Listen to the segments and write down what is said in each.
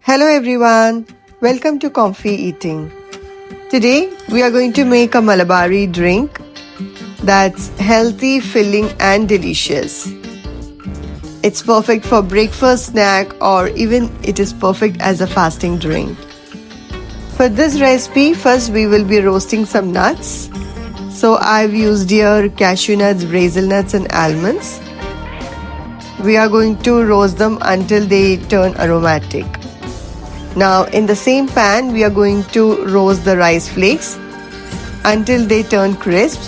Hello everyone, welcome to Comfy Eating. Today we are going to make a Malabari drink that's healthy, filling and delicious. It's perfect for breakfast, snack or even it is perfect as a fasting drink. For this recipe, first we will be roasting some nuts. So I've used here cashew nuts, brazil nuts and almonds. We are going to roast them until they turn aromatic. Now in the same pan we are going to roast the rice flakes until they turn crisp.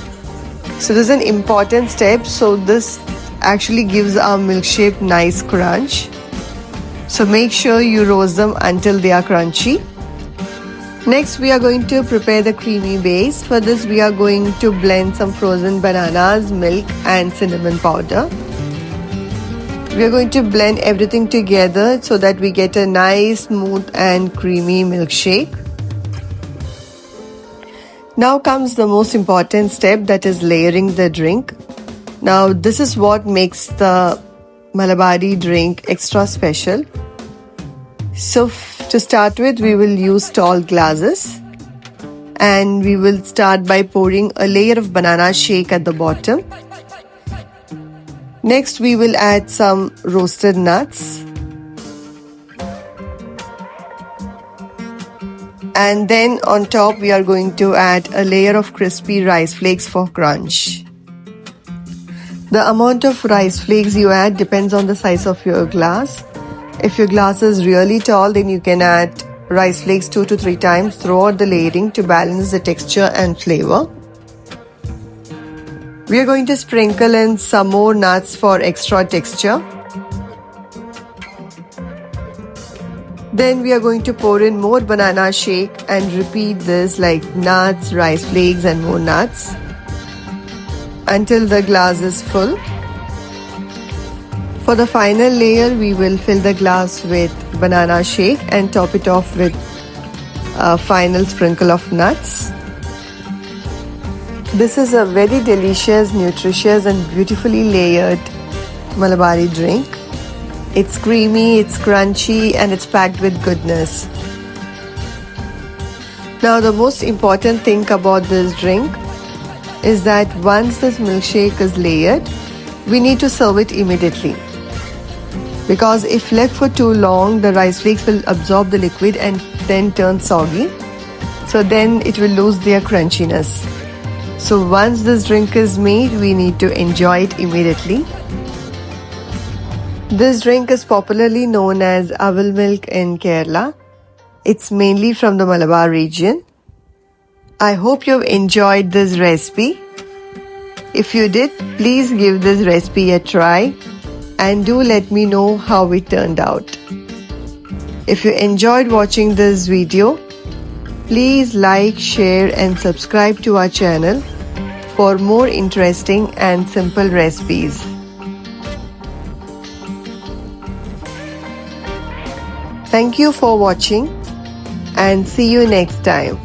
So this is an important step, so this actually gives our milkshake nice crunch. So make sure you roast them until they are crunchy. Next we are going to prepare the creamy base. For this we are going to blend some frozen bananas, milk and cinnamon powder. We are going to blend everything together so that we get a nice, smooth and creamy milkshake. Now comes the most important step, that is layering the drink. Now this is what makes the Malabari drink extra special. So to start with, we will use tall glasses and we will start by pouring a layer of banana shake at the bottom. Next we will add some roasted nuts and then on top we are going to add a layer of crispy rice flakes for crunch. The amount of rice flakes you add depends on the size of your glass. If your glass is really tall, then you can add rice flakes 2 to 3 times throughout the layering to balance the texture and flavor. We are going to sprinkle in some more nuts for extra texture. Then we are going to pour in more banana shake and repeat this like nuts, rice flakes and more nuts until the glass is full. For the final layer, we will fill the glass with banana shake and top it off with a final sprinkle of nuts. This is a very delicious, nutritious and beautifully layered Malabari drink. It's creamy, it's crunchy and it's packed with goodness. Now the most important thing about this drink is that once this milkshake is layered, we need to serve it immediately. Because if left for too long, the rice flakes will absorb the liquid and then turn soggy. So then it will lose their crunchiness. So once this drink is made, we need to enjoy it immediately. This drink is popularly known as Avil milk in Kerala. It's mainly from the Malabar region. I hope you've enjoyed this recipe. If you did, please give this recipe a try and do let me know how it turned out. If you enjoyed watching this video, please like, share and subscribe to our channel for more interesting and simple recipes. Thank you for watching and see you next time.